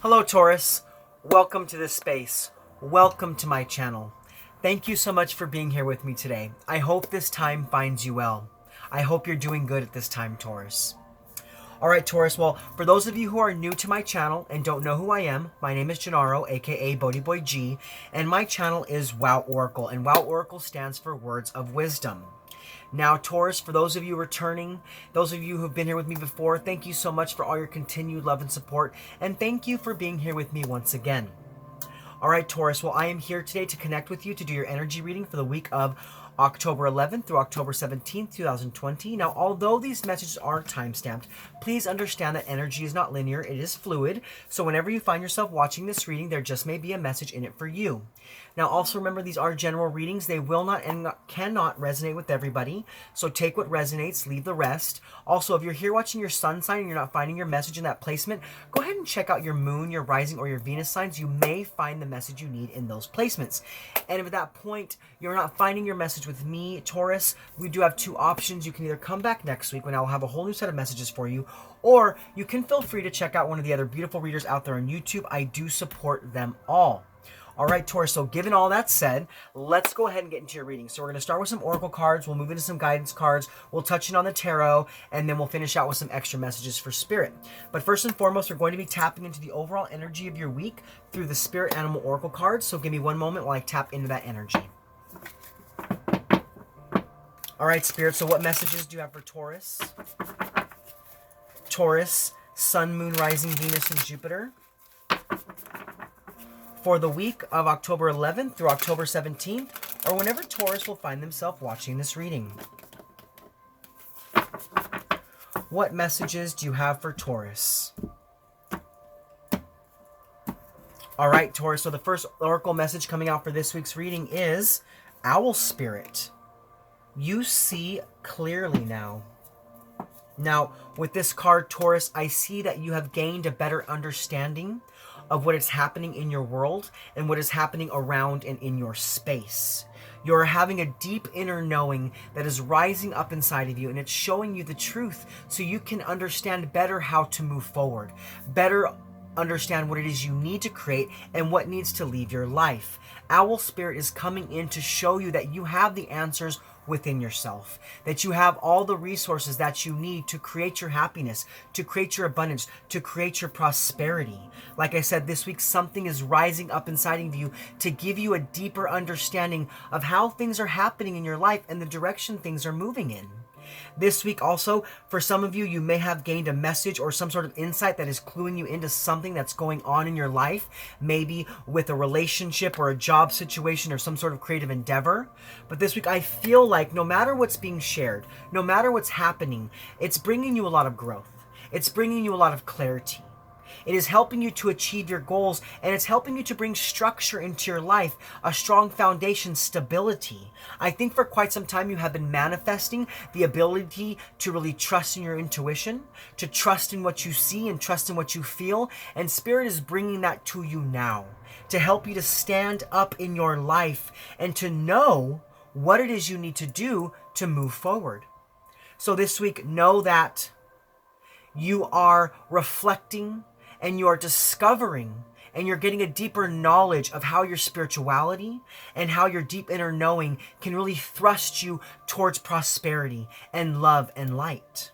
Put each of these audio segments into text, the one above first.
Hello Taurus, welcome to this space. Welcome to my channel. Thank you so much for being here with me today. I hope this time finds you well. I hope you're doing good at this time, Taurus. Alright Taurus, well, for those of you who are new to my channel and don't know who I am, my name is Gennaro, aka BhodiBoy G, and my channel is Wow Oracle, and Wow Oracle stands for Words of Wisdom. Now, Taurus, for those of you returning, those of you who've been here with me before, thank you so much for all your continued love and support, and thank you for being here with me once again. All right, Taurus, well, I am here today to connect with you to do your energy reading for the week of October 11th through October 17th, 2020. Now, although these messages are time-stamped, please understand that energy is not linear, it is fluid. So whenever you find yourself watching this reading, there just may be a message in it for you. Now, also remember, these are general readings. They will not and cannot resonate with everybody. So take what resonates, leave the rest. Also, if you're here watching your sun sign and you're not finding your message in that placement, go ahead and check out your moon, your rising, or your Venus signs. You may find the message you need in those placements. And if at that point you're not finding your message with me, Taurus, we do have two options. You can either come back next week when I'll have a whole new set of messages for you, or you can feel free to check out one of the other beautiful readers out there on YouTube. I do support them all. All right, Taurus, so given all that said, let's go ahead and get into your reading. So we're going to start with some oracle cards. We'll move into some guidance cards. We'll touch in on the tarot, and then we'll finish out with some extra messages for spirit. But first and foremost, we're going to be tapping into the overall energy of your week through the spirit animal oracle cards. So give me one moment while I tap into that energy. All right, Spirit, so what messages do you have for Taurus? Taurus, Sun, Moon, Rising, Venus, and Jupiter. For the week of October 11th through October 17th, or whenever Taurus will find themselves watching this reading. What messages do you have for Taurus? All right, Taurus, so the first oracle message coming out for this week's reading is Owl Spirit. You see clearly now. Now, with this card, Taurus, I see that you have gained a better understanding of what is happening in your world and what is happening around and in your space. You're having a deep inner knowing that is rising up inside of you, and it's showing you the truth so you can understand better how to move forward, better understand what it is you need to create and what needs to leave your life. Owl Spirit is coming in to show you that you have the answers within yourself, that you have all the resources that you need to create your happiness, to create your abundance, to create your prosperity. Like I said, this week something is rising up inside of you to give you a deeper understanding of how things are happening in your life and the direction things are moving in. This week also, for some of you, you may have gained a message or some sort of insight that is cluing you into something that's going on in your life, maybe with a relationship or a job situation or some sort of creative endeavor. But this week, I feel like no matter what's being shared, no matter what's happening, it's bringing you a lot of growth. It's bringing you a lot of clarity. It is helping you to achieve your goals, and it's helping you to bring structure into your life, a strong foundation, stability. I think for quite some time you have been manifesting the ability to really trust in your intuition, to trust in what you see and trust in what you feel, and Spirit is bringing that to you now to help you to stand up in your life and to know what it is you need to do to move forward. So this week, know that you are reflecting and you are discovering and you're getting a deeper knowledge of how your spirituality and how your deep inner knowing can really thrust you towards prosperity and love and light.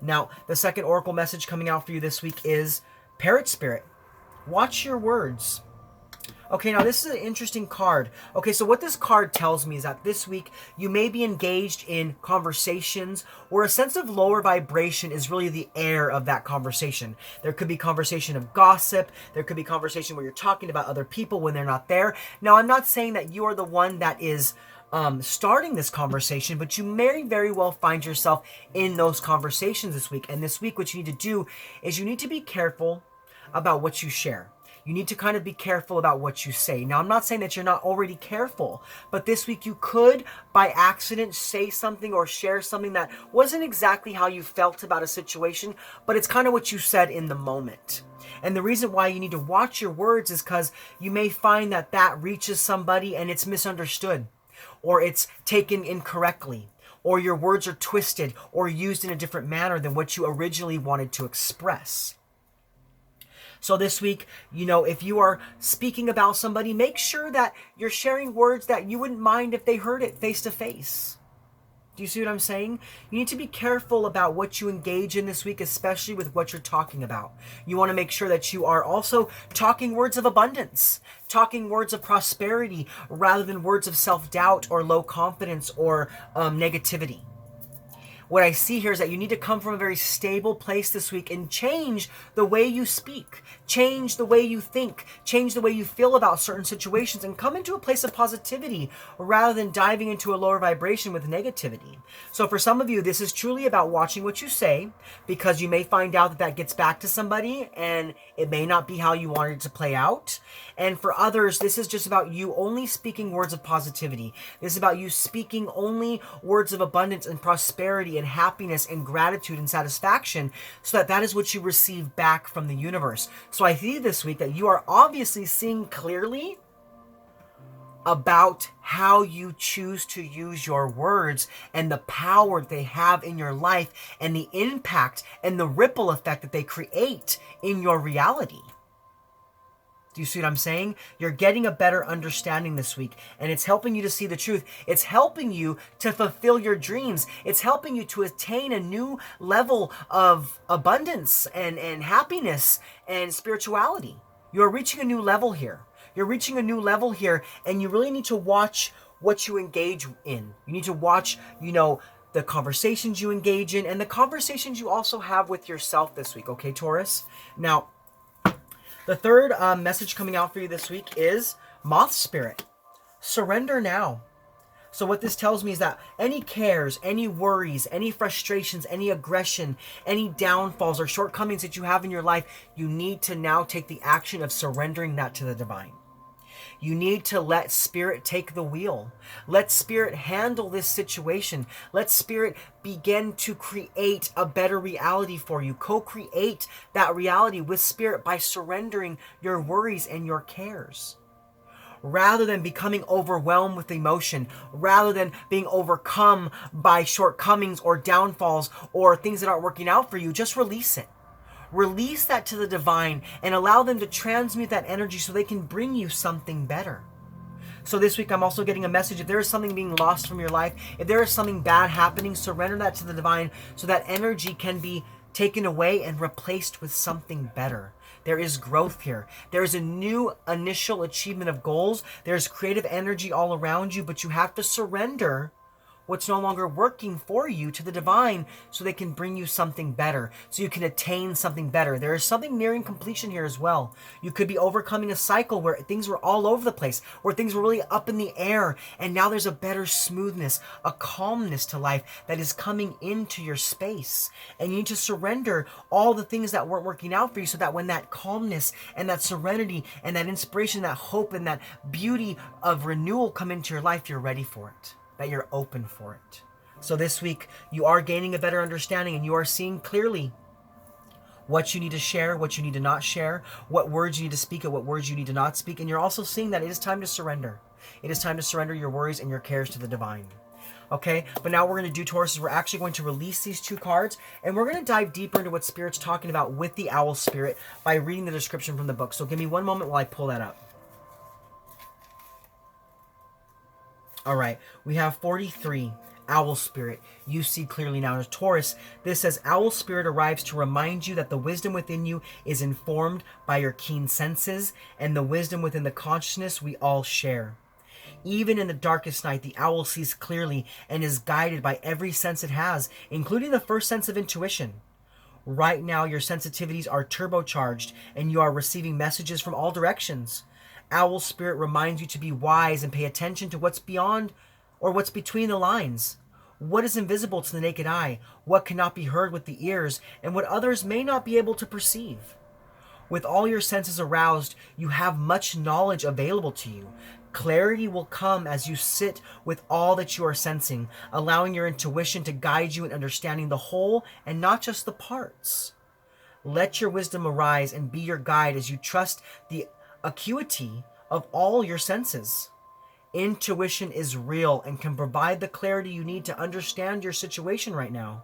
Now, the second oracle message coming out for you this week is Parrot Spirit. Watch your words. Okay, now this is an interesting card. Okay, so what this card tells me is that this week you may be engaged in conversations where a sense of lower vibration is really the air of that conversation. There could be conversation of gossip. There could be conversation where you're talking about other people when they're not there. Now, I'm not saying that you are the one that is starting this conversation, but you may very well find yourself in those conversations this week. And this week, what you need to do is you need to be careful about what you share. You need to kind of be careful about what you say. Now, I'm not saying that you're not already careful, but this week you could, by accident, say something or share something that wasn't exactly how you felt about a situation, but it's kind of what you said in the moment. And the reason why you need to watch your words is because you may find that that reaches somebody and it's misunderstood, or it's taken incorrectly, or your words are twisted or used in a different manner than what you originally wanted to express. So this week, if you are speaking about somebody, make sure that you're sharing words that you wouldn't mind if they heard it face to face. Do you see what I'm saying? You need to be careful about what you engage in this week, especially with what you're talking about. You want to make sure that you are also talking words of abundance, talking words of prosperity, rather than words of self-doubt or low confidence or negativity. What I see here is that you need to come from a very stable place this week and change the way you speak, change the way you think, change the way you feel about certain situations, and come into a place of positivity rather than diving into a lower vibration with negativity. So for some of you, this is truly about watching what you say, because you may find out that that gets back to somebody and it may not be how you wanted it to play out. And for others, this is just about you only speaking words of positivity. This is about you speaking only words of abundance and prosperity and happiness and gratitude and satisfaction, so that that is what you receive back from the universe. So I see this week that you are obviously seeing clearly about how you choose to use your words and the power they have in your life and the impact and the ripple effect that they create in your reality. Do you see what I'm saying? You're getting a better understanding this week, and it's helping you to see the truth. It's helping you to fulfill your dreams. It's helping you to attain a new level of abundance and happiness and spirituality. You're reaching a new level here. You're reaching a new level here, and you really need to watch what you engage in. You need to watch, the conversations you engage in and the conversations you also have with yourself this week, okay, Taurus? Now, the third message coming out for you this week is Moth Spirit. Surrender now. So what this tells me is that any cares, any worries, any frustrations, any aggression, any downfalls or shortcomings that you have in your life, you need to now take the action of surrendering that to the divine. You need to let Spirit take the wheel. Let Spirit handle this situation. Let Spirit begin to create a better reality for you. Co-create that reality with Spirit by surrendering your worries and your cares. Rather than becoming overwhelmed with emotion, rather than being overcome by shortcomings or downfalls or things that aren't working out for you, just release it. Release that to the divine and allow them to transmute that energy so they can bring you something better. So this week I'm also getting a message. If there is something being lost from your life, if there is something bad happening, surrender that to the divine so that energy can be taken away and replaced with something better. There is growth here. There is a new initial achievement of goals. There's creative energy all around you, but you have to surrender what's no longer working for you to the divine so they can bring you something better, so you can attain something better. There is something nearing completion here as well. You could be overcoming a cycle where things were all over the place, where things were really up in the air, and now there's a better smoothness, a calmness to life that is coming into your space. And you need to surrender all the things that weren't working out for you so that when that calmness and that serenity and that inspiration, that hope and that beauty of renewal come into your life, you're ready for it. That you're open for it. So this week, you are gaining a better understanding and you are seeing clearly what you need to share, what you need to not share, what words you need to speak and what words you need to not speak. And you're also seeing that it is time to surrender. It is time to surrender your worries and your cares to the divine. Okay, but now we're going to do, Taurus, is we're actually going to release these two cards and we're going to dive deeper into what Spirit's talking about with the Owl Spirit by reading the description from the book. So give me one moment while I pull that up. All right, we have 43, Owl Spirit. You see clearly now. As Taurus, this says, Owl Spirit arrives to remind you that the wisdom within you is informed by your keen senses and the wisdom within the consciousness we all share. Even in the darkest night, the owl sees clearly and is guided by every sense it has, including the first sense of intuition. Right now, your sensitivities are turbocharged and you are receiving messages from all directions. Owl Spirit reminds you to be wise and pay attention to what's beyond or what's between the lines. What is invisible to the naked eye, what cannot be heard with the ears, and what others may not be able to perceive. With all your senses aroused, you have much knowledge available to you. Clarity will come as you sit with all that you are sensing, allowing your intuition to guide you in understanding the whole and not just the parts. Let your wisdom arise and be your guide as you trust the acuity of all your senses. Intuition is real and can provide the clarity you need to understand your situation right now.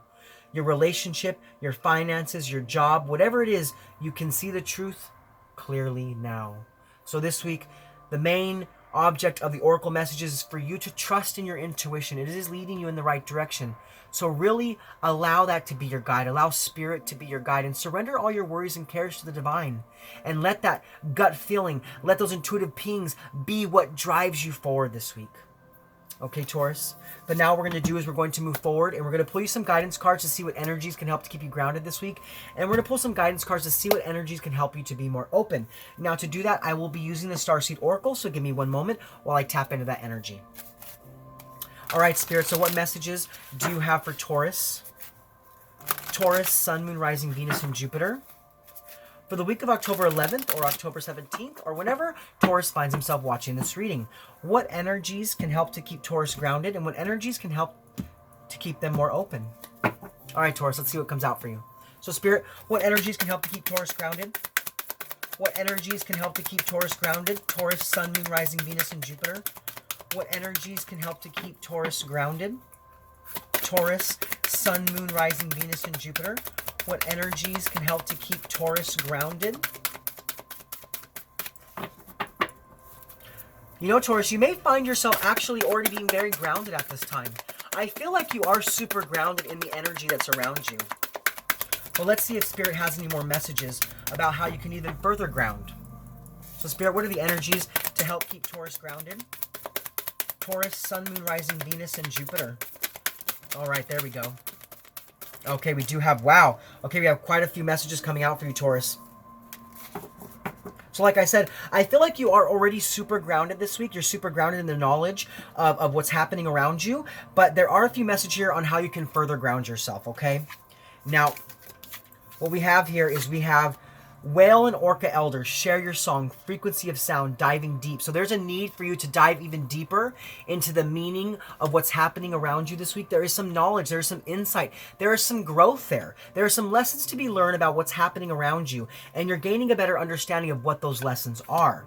Your relationship, your finances, your job, whatever it is, you can see the truth clearly now. So this week, the main object of the oracle messages is for you to trust in your intuition. It is leading you in the right direction. So really allow that to be your guide. Allow spirit to be your guide, and surrender all your worries and cares to the divine. And let that gut feeling, let those intuitive pings be what drives you forward this week. Okay, Taurus? But now what we're going to do is we're going to move forward, and we're going to pull you some guidance cards to see what energies can help to keep you grounded this week. And we're going to pull some guidance cards to see what energies can help you to be more open. Now, to do that, I will be using the Starseed Oracle, so give me one moment while I tap into that energy. All right, Spirit, so what messages do you have for Taurus? Taurus, Sun, Moon, Rising, Venus, and Jupiter. For the week of October 11th or October 17th, or whenever Taurus finds himself watching this reading, what energies can help to keep Taurus grounded, and what energies can help to keep them more open? All right, Taurus, let's see what comes out for you. So, Spirit, what energies can help to keep Taurus grounded? What energies can help to keep Taurus grounded? Taurus, Sun, Moon, Rising, Venus, and Jupiter. What energies can help to keep Taurus grounded? Taurus, Sun, Moon, Rising, Venus, and Jupiter. What energies can help to keep Taurus grounded? You know, Taurus, you may find yourself actually already being very grounded at this time. I feel like you are super grounded in the energy that's around you. Well, let's see if Spirit has any more messages about how you can even further ground. So, Spirit, what are the energies to help keep Taurus grounded? Taurus, Sun, Moon, Rising, Venus, and Jupiter. All right, there we go. Okay, we do have, wow. Okay, we have quite a few messages coming out for you, Taurus. So like I said, I feel like you are already super grounded this week. You're super grounded in the knowledge of what's happening around you. But there are a few messages here on how you can further ground yourself, okay? Now, what we have here is we have Whale and Orca Elders, share your song, frequency of sound, diving deep. So there's a need for you to dive even deeper into the meaning of what's happening around you this week. There is some knowledge, there is some insight, there is some growth there. There are some lessons to be learned about what's happening around you, and you're gaining a better understanding of what those lessons are.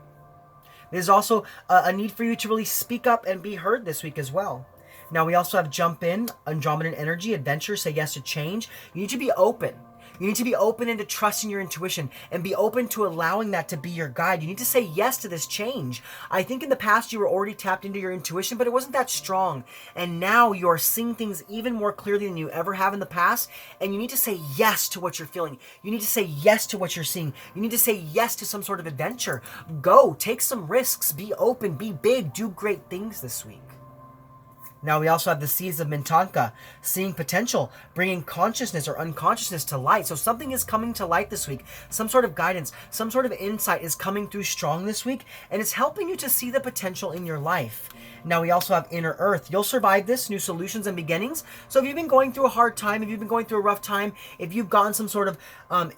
There's also a need for you to really speak up and be heard this week as well. Now we also have Jump In, Andromedan Energy, Adventure, Say Yes to Change. You need to be open. You need to be open into trusting your intuition and be open to allowing that to be your guide. You need to say yes to this change. I think in the past you were already tapped into your intuition, but it wasn't that strong. And now you are seeing things even more clearly than you ever have in the past. And you need to say yes to what you're feeling. You need to say yes to what you're seeing. You need to say yes to some sort of adventure. Go, take some risks, be open, be big, do great things this week. Now we also have the Seeds of Mintanka, seeing potential, bringing consciousness or unconsciousness to light. So something is coming to light this week. Some sort of guidance, some sort of insight is coming through strong this week, and it's helping you to see the potential in your life. Now we also have Inner Earth. You'll survive this, new solutions and beginnings. So if you've been going through a hard time, if you've been going through a rough time, if you've gotten some sort of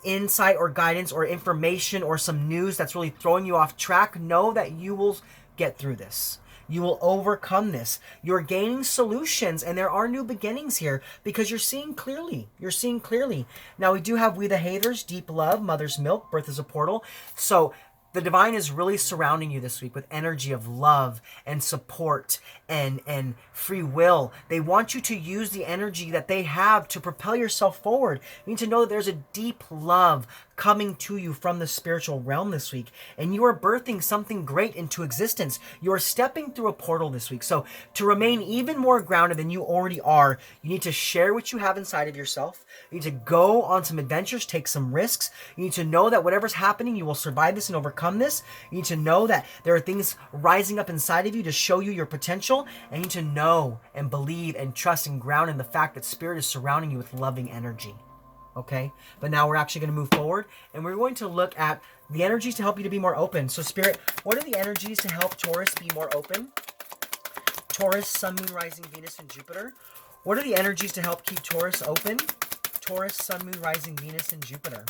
insight or guidance or information or some news that's really throwing you off track, know that you will get through this. You will overcome this. You're gaining solutions, and there are new beginnings here because you're seeing clearly. You're seeing clearly. Now, we do have We the Haters, Deep Love, Mother's Milk, Birth is a Portal. So the divine is really surrounding you this week with energy of love and support and free will. They want you to use the energy that they have to propel yourself forward. You need to know that there's a deep love coming to you from the spiritual realm this week, and you are birthing something great into existence. You are stepping through a portal this week. So to remain even more grounded than you already are, you need to share what you have inside of yourself. You need to go on some adventures, take some risks. You need to know that whatever's happening, you will survive this and overcome this. You need to know that there are things rising up inside of you to show you your potential, and you need to know and believe and trust and ground in the fact that Spirit is surrounding you with loving energy. Okay, but now we're actually going to move forward, and we're going to look at the energies to help you to be more open. So Spirit, what are the energies to help Taurus be more open? Taurus, Sun, Moon, Rising, Venus, and Jupiter. What are the energies to help keep Taurus open? Taurus, Sun, Moon, Rising, Venus, and Jupiter.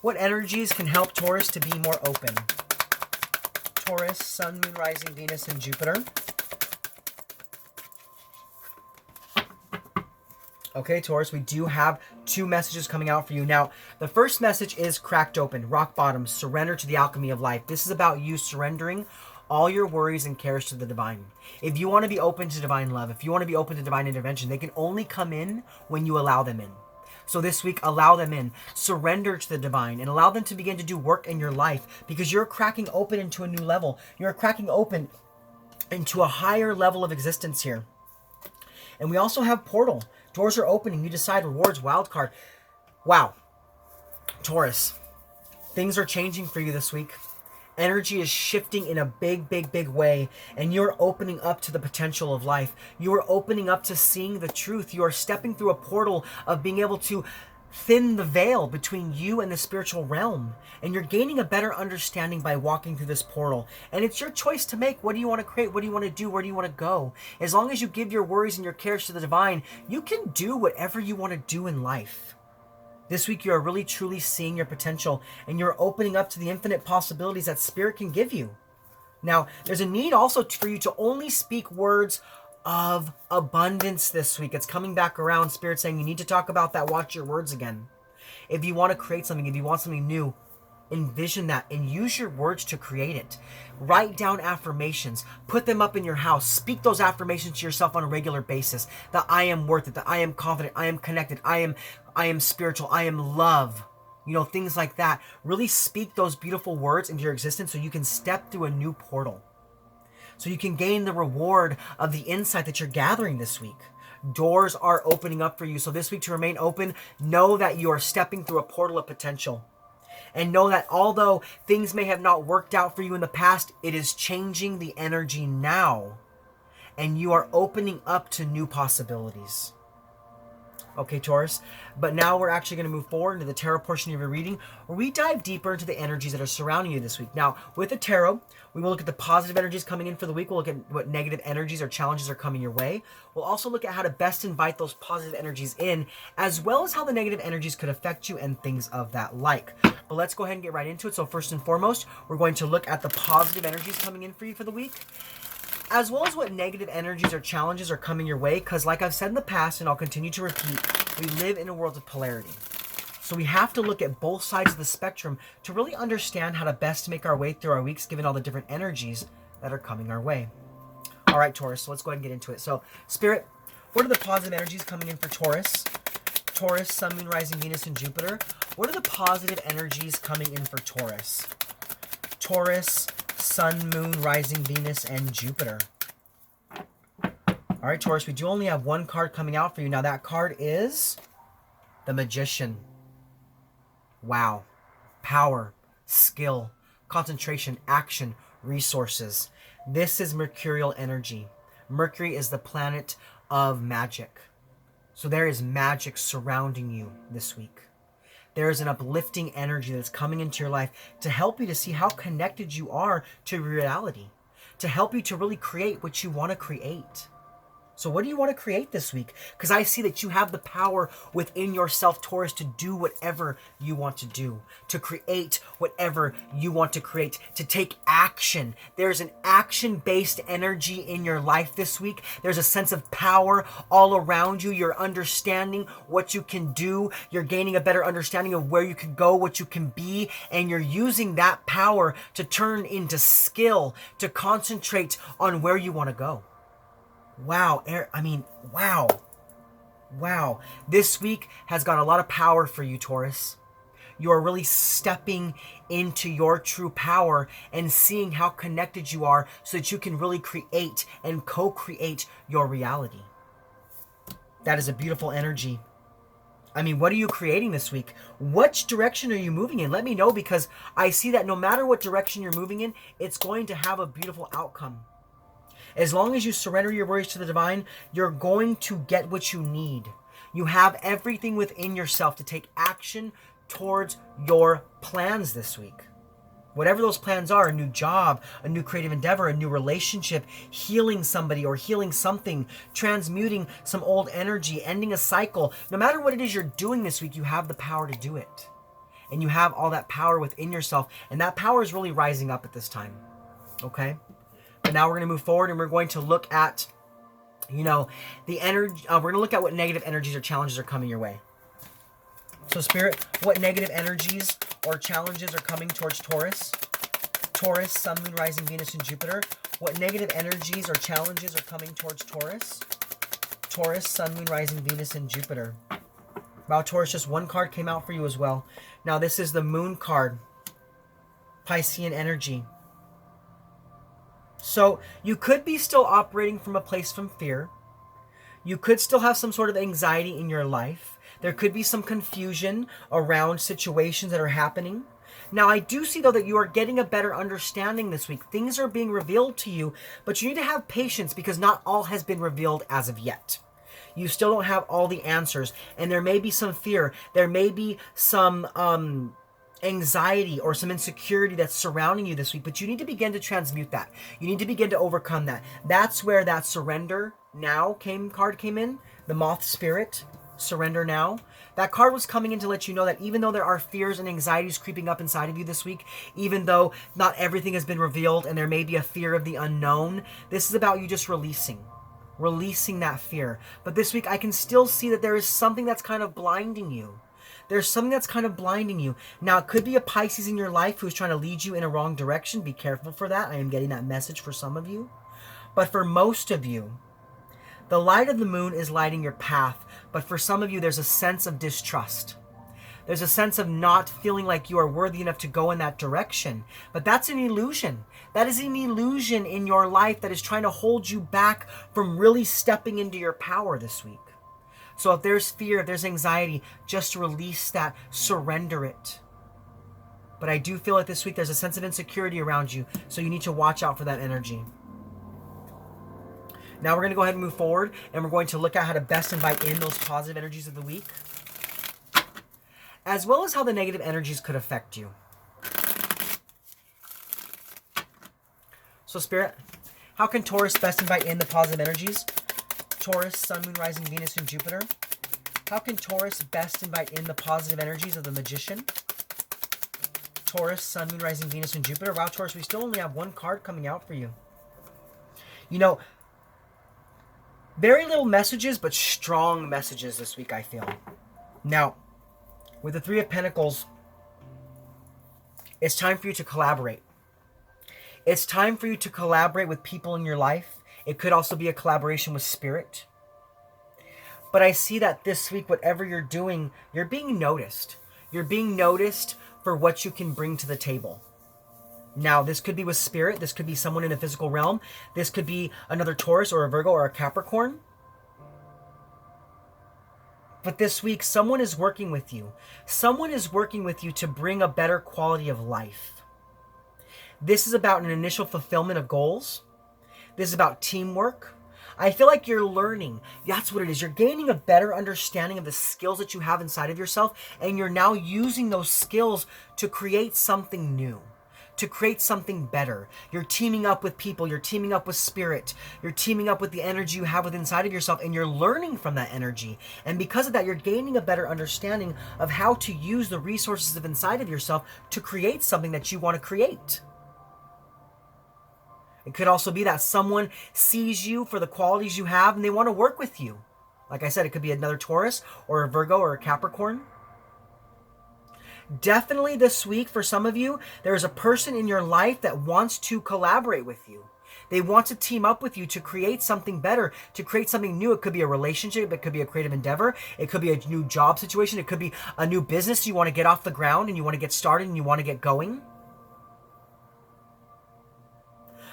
What energies can help Taurus to be more open? Taurus, Sun, Moon, Rising, Venus, and Jupiter. Okay, Taurus, we do have two messages coming out for you. Now, the first message is Cracked Open, Rock Bottom, Surrender to the Alchemy of Life. This is about you surrendering all your worries and cares to the divine. If you want to be open to divine love, if you want to be open to divine intervention, they can only come in when you allow them in. So this week, allow them in. Surrender to the divine and allow them to begin to do work in your life, because you're cracking open into a new level. You're cracking open into a higher level of existence here. And we also have portal. Doors are opening. You decide rewards, wild card. Wow. Taurus, things are changing for you this week. Energy is shifting in a big, big, big way, and you're opening up to the potential of life. You are opening up to seeing the truth. You are stepping through a portal of being able to thin the veil between you and the spiritual realm, and you're gaining a better understanding by walking through this portal. And it's your choice to make. What do you want to create? What do you want to do? Where do you want to go? As long as you give your worries and your cares to the divine, you can do whatever you want to do in life. This week, you are really truly seeing your potential, and you're opening up to the infinite possibilities that Spirit can give you. Now, there's a need also for you to only speak words of abundance this week. It's coming back around. Spirit saying you need to talk about that. Watch your words again. If you want to create something, if you want something new, envision that and use your words to create it. Write down affirmations. Put them up in your house. Speak those affirmations to yourself on a regular basis. That I am worth it. That I am confident. I am connected. I am spiritual. I am love. You know, things like that. Really speak those beautiful words into your existence so you can step through a new portal. So you can gain the reward of the insight that you're gathering this week. Doors are opening up for you. So this week, to remain open, know that you are stepping through a portal of potential. And know that although things may have not worked out for you in the past, it is changing the energy now. And you are opening up to new possibilities. Okay, Taurus. But now we're actually going to move forward into the tarot portion of your reading, where we dive deeper into the energies that are surrounding you this week. Now, with the tarot, we will look at the positive energies coming in for the week. We'll look at what negative energies or challenges are coming your way. We'll also look at how to best invite those positive energies in, as well as how the negative energies could affect you and things of that like. But let's go ahead and get right into it. So first and foremost, we're going to look at the positive energies coming in for you for the week, as well as what negative energies or challenges are coming your way. Because like I've said in the past, and I'll continue to repeat, we live in a world of polarity. So we have to look at both sides of the spectrum to really understand how to best make our way through our weeks, given all the different energies that are coming our way. All right, Taurus, so let's go ahead and get into it. So, Spirit, what are the positive energies coming in for Taurus? Taurus, Sun, Moon, Rising, Venus, and Jupiter. What are the positive energies coming in for Taurus? Taurus, Sun, Moon, Rising, Venus, and Jupiter. All right, Taurus, we do only have one card coming out for you. Now, that card is the Magician. Wow. Power, skill, concentration, action, resources. This is mercurial energy. Mercury is the planet of magic. So there is magic surrounding you this week. There is an uplifting energy that's coming into your life to help you to see how connected you are to reality, to help you to really create what you want to create. So what do you want to create this week? Because I see that you have the power within yourself, Taurus, to do whatever you want to do, to create whatever you want to create, to take action. There's an action-based energy in your life this week. There's a sense of power all around you. You're understanding what you can do. You're gaining a better understanding of where you can go, what you can be, and you're using that power to turn into skill, to concentrate on where you want to go. Wow. Wow. Wow. This week has got a lot of power for you, Taurus. You are really stepping into your true power and seeing how connected you are so that you can really create and co-create your reality. That is a beautiful energy. I mean, what are you creating this week? Which direction are you moving in? Let me know, because I see that no matter what direction you're moving in, it's going to have a beautiful outcome. As long as you surrender your worries to the divine, you're going to get what you need. You have everything within yourself to take action towards your plans this week. Whatever those plans are, a new job, a new creative endeavor, a new relationship, healing somebody or healing something, transmuting some old energy, ending a cycle. No matter what it is you're doing this week, you have the power to do it. And you have all that power within yourself. And that power is really rising up at this time. Okay? But now we're going to move forward and we're going to look at, the energy. We're going to look at what negative energies or challenges are coming your way. So, Spirit, what negative energies or challenges are coming towards Taurus? Taurus, Sun, Moon, Rising, Venus, and Jupiter. What negative energies or challenges are coming towards Taurus? Taurus, Sun, Moon, Rising, Venus, and Jupiter. Wow, Taurus, just one card came out for you as well. Now, this is the Moon card. Piscean energy. So, you could be still operating from a place from fear. You could still have some sort of anxiety in your life. There could be some confusion around situations that are happening. Now, I do see, though, that you are getting a better understanding this week. Things are being revealed to you, but you need to have patience because not all has been revealed as of yet. You still don't have all the answers, and there may be some fear. There may be some anxiety or some insecurity that's surrounding you this week, but you need to begin to transmute that. You need to begin to overcome that. That's where that surrender now card came in, the moth spirit, surrender now. That card was coming in to let you know that even though there are fears and anxieties creeping up inside of you this week, even though not everything has been revealed and there may be a fear of the unknown, this is about you just releasing that fear. But this week I can still see that there is something that's kind of blinding you. There's something that's kind of blinding you. Now, it could be a Pisces in your life who's trying to lead you in a wrong direction. Be careful for that. I am getting that message for some of you. But for most of you, the light of the moon is lighting your path. But for some of you, there's a sense of distrust. There's a sense of not feeling like you are worthy enough to go in that direction. But that's an illusion. That is an illusion in your life that is trying to hold you back from really stepping into your power this week. So if there's fear, if there's anxiety, just release that, surrender it. But I do feel like this week there's a sense of insecurity around you, so you need to watch out for that energy. Now we're going to go ahead and move forward, and we're going to look at how to best invite in those positive energies of the week, as well as how the negative energies could affect you. So Spirit, how can Taurus best invite in the positive energies? Taurus, Sun, Moon, Rising, Venus, and Jupiter. How can Taurus best invite in the positive energies of the Magician? Taurus, Sun, Moon, Rising, Venus, and Jupiter. Wow, Taurus, we still only have one card coming out for you. You know, very little messages, but strong messages this week, I feel. Now, with the Three of Pentacles, it's time for you to collaborate. It's time for you to collaborate with people in your life. It could also be a collaboration with Spirit. But I see that this week, whatever you're doing, you're being noticed. You're being noticed for what you can bring to the table. Now, this could be with Spirit. This could be someone in a physical realm. This could be another Taurus or a Virgo or a Capricorn. But this week, someone is working with you. Someone is working with you to bring a better quality of life. This is about an initial fulfillment of goals. This is about teamwork. I feel like you're learning. That's what it is. You're gaining a better understanding of the skills that you have inside of yourself, and you're now using those skills to create something new, to create something better. You're teaming up with people. You're teaming up with Spirit. You're teaming up with the energy you have within inside of yourself, and you're learning from that energy. And because of that, you're gaining a better understanding of how to use the resources of inside of yourself to create something that you want to create. It could also be that someone sees you for the qualities you have and they want to work with you. Like I said, it could be another Taurus or a Virgo or a Capricorn. Definitely this week, for some of you, there is a person in your life that wants to collaborate with you. They want to team up with you to create something better, to create something new. It could be a relationship. It could be a creative endeavor. It could be a new job situation. It could be a new business you want to get off the ground and you want to get started and you want to get going.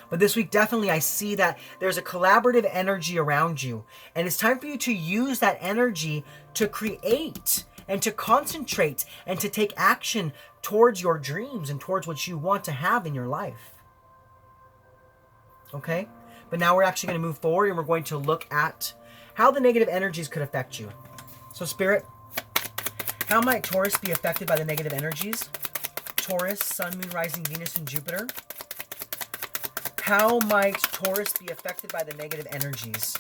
But this week, definitely, I see that there's a collaborative energy around you. And it's time for you to use that energy to create and to concentrate and to take action towards your dreams and towards what you want to have in your life. Okay? But now we're actually going to move forward and we're going to look at how the negative energies could affect you. So, Spirit, how might Taurus be affected by the negative energies? Taurus, Sun, Moon, Rising, Venus, and Jupiter. How might Taurus be affected by the negative energies?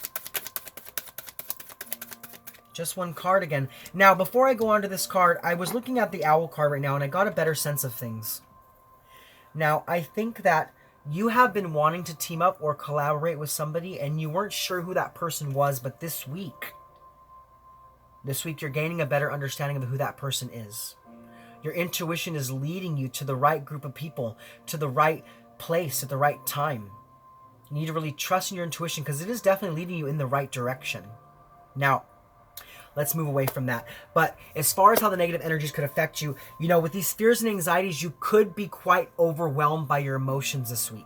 Just one card again. Now, before I go on to this card, I was looking at the Owl card right now, and I got a better sense of things. Now, I think that you have been wanting to team up or collaborate with somebody, and you weren't sure who that person was, but this week you're gaining a better understanding of who that person is. Your intuition is leading you to the right group of people, to the right place at the right time. You need to really trust in your intuition because it is definitely leading you in the right direction. Now, let's move away from that. But as far as how the negative energies could affect you, you know, with these fears and anxieties, you could be quite overwhelmed by your emotions this week.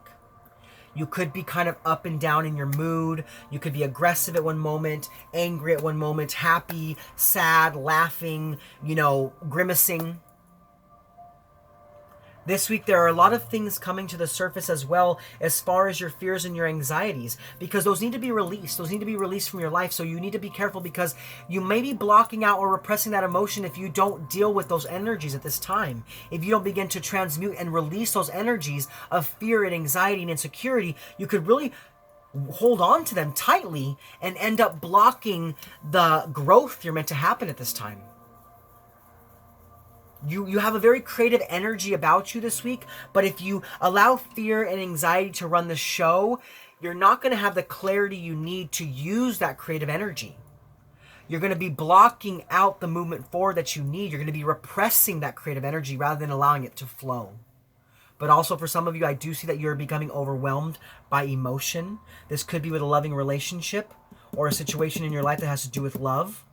You could be kind of up and down in your mood. You could be aggressive at one moment, angry at one moment, happy, sad, laughing, you know, grimacing. This week, there are a lot of things coming to the surface as well as far as your fears and your anxieties, because those need to be released. Those need to be released from your life. So you need to be careful, because you may be blocking out or repressing that emotion if you don't deal with those energies at this time. If you don't begin to transmute and release those energies of fear and anxiety and insecurity, you could really hold on to them tightly and end up blocking the growth you're meant to happen at this time. You have a very creative energy about you this week, but if you allow fear and anxiety to run the show, you're not going to have the clarity you need to use that creative energy. You're going to be blocking out the movement forward that you need. You're going to be repressing that creative energy rather than allowing it to flow. But also for some of you, I do see that you're becoming overwhelmed by emotion. This could be with a loving relationship or a situation in your life that has to do with love.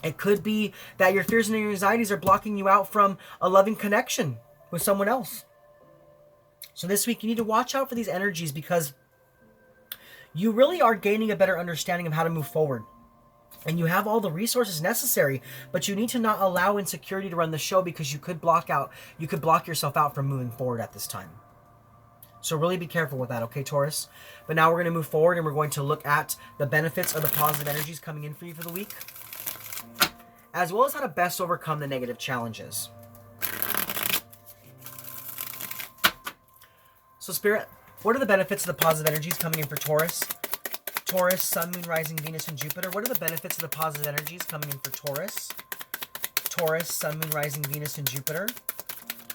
It could be that your fears and your anxieties are blocking you out from a loving connection with someone else. So this week, you need to watch out for these energies, because you really are gaining a better understanding of how to move forward. And you have all the resources necessary, but you need to not allow insecurity to run the show, because you could block yourself out from moving forward at this time. So really be careful with that, okay, Taurus? But now we're going to move forward, and we're going to look at the benefits of the positive energies coming in for you for the week, as well as how to best overcome the negative challenges. So Spirit, what are the benefits of the positive energies coming in for Taurus? Taurus, Sun, Moon, Rising, Venus, and Jupiter. What are the benefits of the positive energies coming in for Taurus? Taurus, Sun, Moon, Rising, Venus, and Jupiter.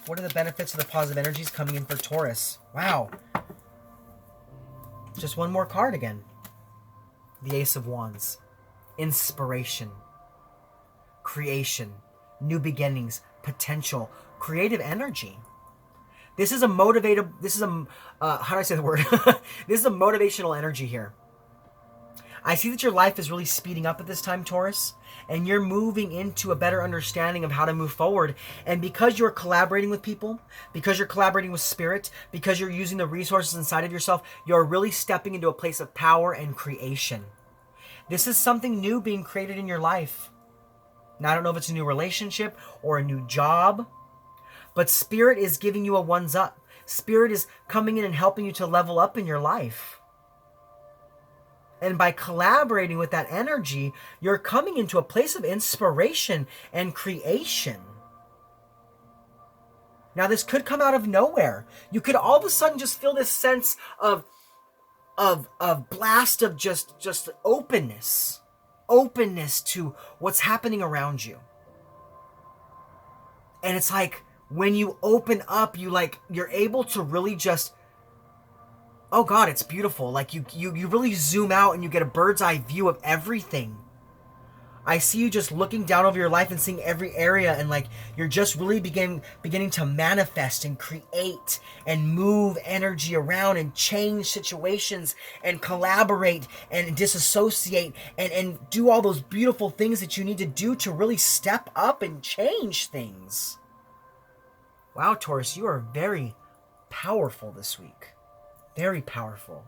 What are the benefits of the positive energies coming in for Taurus? Wow. Just one more card again. The Ace of Wands. Inspiration. Creation, new beginnings, potential, creative energy. This is a how do I say the word? This is a motivational energy here. I see that your life is really speeding up at this time, Taurus, and you're moving into a better understanding of how to move forward. And because you're collaborating with people, because you're collaborating with spirit, because you're using the resources inside of yourself, you're really stepping into a place of power and creation. This is something new being created in your life. Now, I don't know if it's a new relationship or a new job, but Spirit is giving you a one's up. Spirit is coming in and helping you to level up in your life. And by collaborating with that energy, you're coming into a place of inspiration and creation. Now, this could come out of nowhere. You could all of a sudden just feel this sense of blast of just openness to what's happening around you. And it's like when you open up, you're able to really just, oh God, it's beautiful. Like you really zoom out and you get a bird's eye view of everything. I see you just looking down over your life and seeing every area, and like you're just really beginning to manifest and create and move energy around and change situations and collaborate and disassociate and do all those beautiful things that you need to do to really step up and change things. Wow, Taurus, you are very powerful this week. Very powerful.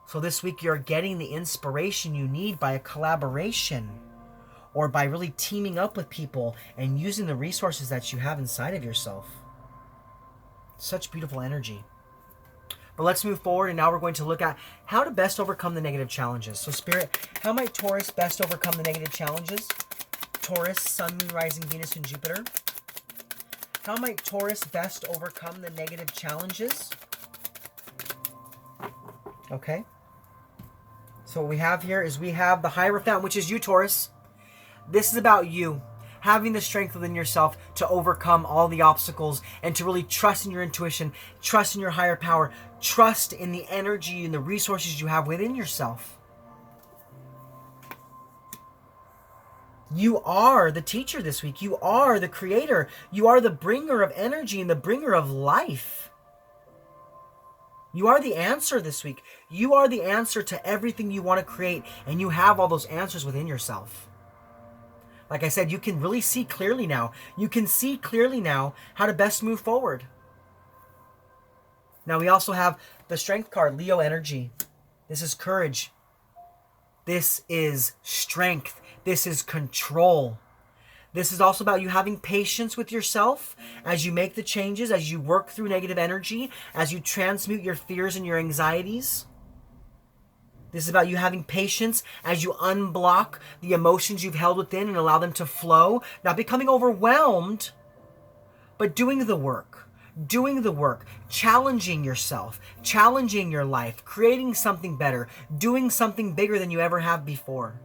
So this week you're getting the inspiration you need by a collaboration or by really teaming up with people and using the resources that you have inside of yourself. Such beautiful energy. But let's move forward, and now we're going to look at how to best overcome the negative challenges. So Spirit, how might Taurus best overcome the negative challenges? Taurus, Sun, Moon, Rising, Venus, and Jupiter. How might Taurus best overcome the negative challenges? Okay. So what we have here is we have the Hierophant, which is you, Taurus. This is about you having the strength within yourself to overcome all the obstacles and to really trust in your intuition, trust in your higher power, trust in the energy and the resources you have within yourself. You are the teacher this week. You are the creator. You are the bringer of energy and the bringer of life. You are the answer this week. You are the answer to everything you want to create, and you have all those answers within yourself. Like I said, you can really see clearly now. You can see clearly now how to best move forward. Now we also have the Strength card, Leo energy. This is courage. This is strength. This is control. This is also about you having patience with yourself as you make the changes, as you work through negative energy, as you transmute your fears and your anxieties. This is about you having patience as you unblock the emotions you've held within and allow them to flow. Not becoming overwhelmed, but doing the work. Doing the work. Challenging yourself. Challenging your life. Creating something better. Doing something bigger than you ever have before.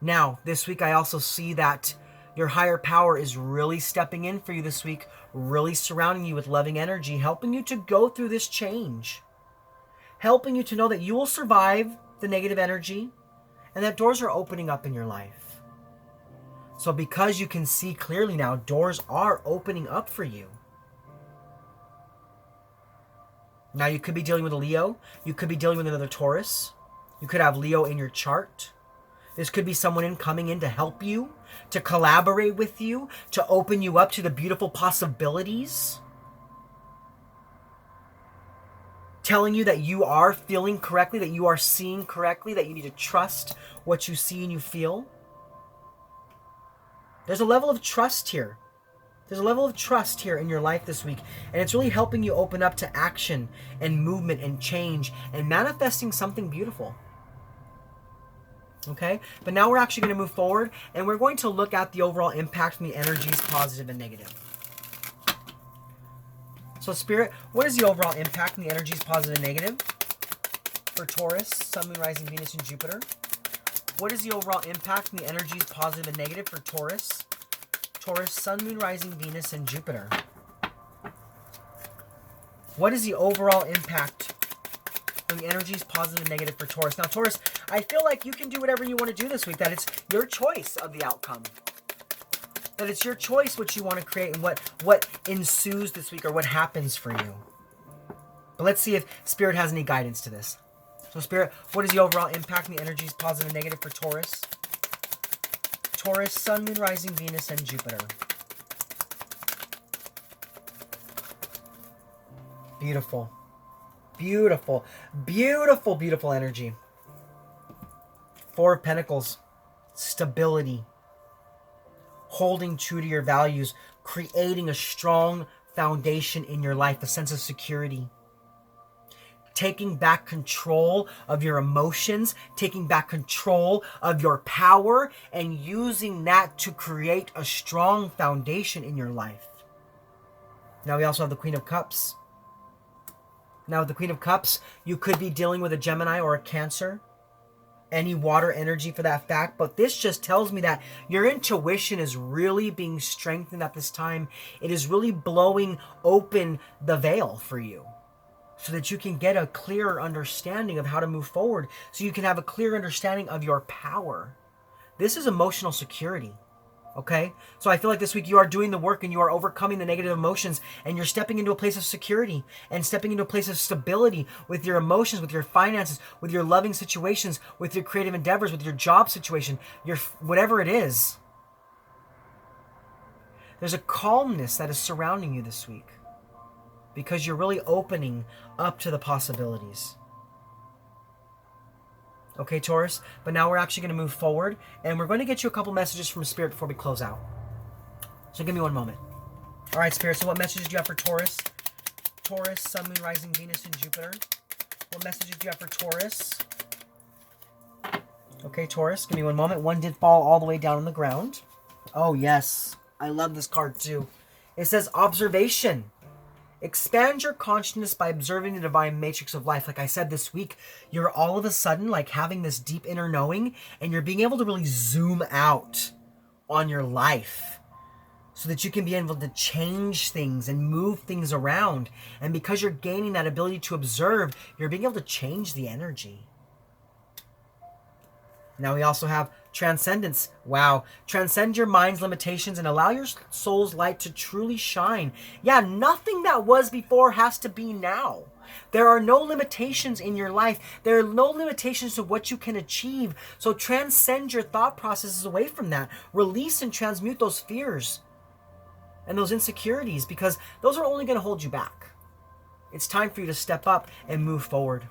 Now, this week I also see that your higher power is really stepping in for you this week, really surrounding you with loving energy, helping you to go through this change, helping you to know that you will survive the negative energy and that doors are opening up in your life. So because you can see clearly now, doors are opening up for you. Now you could be dealing with a Leo, you could be dealing with another Taurus, you could have Leo in your chart. This could be someone coming in to help you, to collaborate with you, to open you up to the beautiful possibilities. Telling you that you are feeling correctly, that you are seeing correctly, that you need to trust what you see and you feel. There's a level of trust here. There's a level of trust here in your life this week. And it's really helping you open up to action and movement and change and manifesting something beautiful. Okay, but now we're actually going to move forward and we're going to look at the overall impact from the energies, positive and negative. So Spirit, what is the overall impact from the energies, positive and negative for Taurus, Sun, Moon, Rising, Venus, and Jupiter? What is the overall impact from the energies, positive and negative for Taurus, Sun, Moon, Rising, Venus, and Jupiter? What is the overall impact from the energies, positive and negative for Taurus? Now, Taurus, I feel like you can do whatever you want to do this week. That it's your choice of the outcome. That it's your choice what you want to create and what ensues this week or what happens for you. But let's see if Spirit has any guidance to this. So, Spirit, what is the overall impact on the energies, positive and negative for Taurus? Taurus, Sun, Moon, Rising, Venus, and Jupiter. Beautiful. Beautiful. Beautiful, beautiful energy. Four of Pentacles. Stability. Holding true to your values. Creating a strong foundation in your life. A sense of security. Taking back control of your emotions. Taking back control of your power. And using that to create a strong foundation in your life. Now we also have the Queen of Cups. Now, with the Queen of Cups, you could be dealing with a Gemini or a Cancer. Any water energy for that fact. But this just tells me that your intuition is really being strengthened at this time. It is really blowing open the veil for you. So that you can get a clearer understanding of how to move forward. So you can have a clear understanding of your power. This is emotional security. Okay? So I feel like this week you are doing the work and you are overcoming the negative emotions and you're stepping into a place of security and stepping into a place of stability with your emotions, with your finances, with your loving situations, with your creative endeavors, with your job situation, your whatever it is. There's a calmness that is surrounding you this week because you're really opening up to the possibilities. Okay, Taurus, but now we're actually going to move forward, and we're going to get you a couple messages from Spirit before we close out. So give me one moment. All right, Spirit, so what messages do you have for Taurus? Taurus, Sun, Moon, Rising, Venus, and Jupiter. What messages do you have for Taurus? Okay, Taurus, give me one moment. One did fall all the way down on the ground. Oh, yes. I love this card, too. It says observation. Expand your consciousness by observing the divine matrix of life. Like I said this week, you're all of a sudden like having this deep inner knowing and you're being able to really zoom out on your life so that you can be able to change things and move things around. And because you're gaining that ability to observe, you're being able to change the energy. Now we also have Transcendence. Wow. Transcend your mind's limitations and allow your soul's light to truly shine. Yeah, nothing that was before has to be now. There are no limitations in your life. There are no limitations to what you can achieve. So transcend your thought processes away from that. Release and transmute those fears and those insecurities, because those are only going to hold you back. It's time for you to step up and move forward.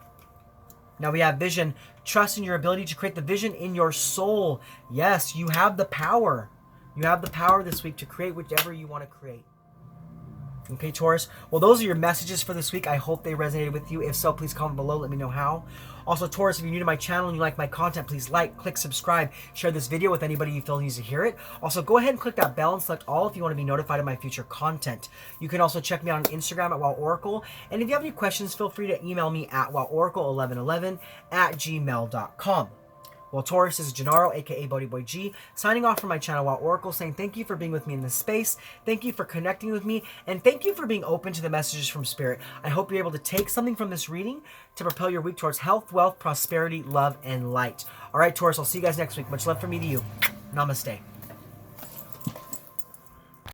Now we have vision. Trust in your ability to create the vision in your soul. Yes, you have the power. You have the power this week to create whatever you want to create. Okay, Taurus. Well, those are your messages for this week. I hope they resonated with you. If so, please comment below. Let me know how. Also, Taurus, if you're new to my channel and you like my content, please like, click, subscribe, share this video with anybody you feel needs to hear it. Also, go ahead and click that bell and select all if you want to be notified of my future content. You can also check me out on Instagram at WowOracle. And if you have any questions, feel free to email me at WowOracle1111@gmail.com. Well, Taurus, this is Gennaro, aka BhodiBoy G, signing off from my channel, Wow Oracle, saying thank you for being with me in this space, thank you for connecting with me, and thank you for being open to the messages from Spirit. I hope you're able to take something from this reading to propel your week towards health, wealth, prosperity, love, and light. All right, Taurus, I'll see you guys next week. Much love from me to you. Namaste.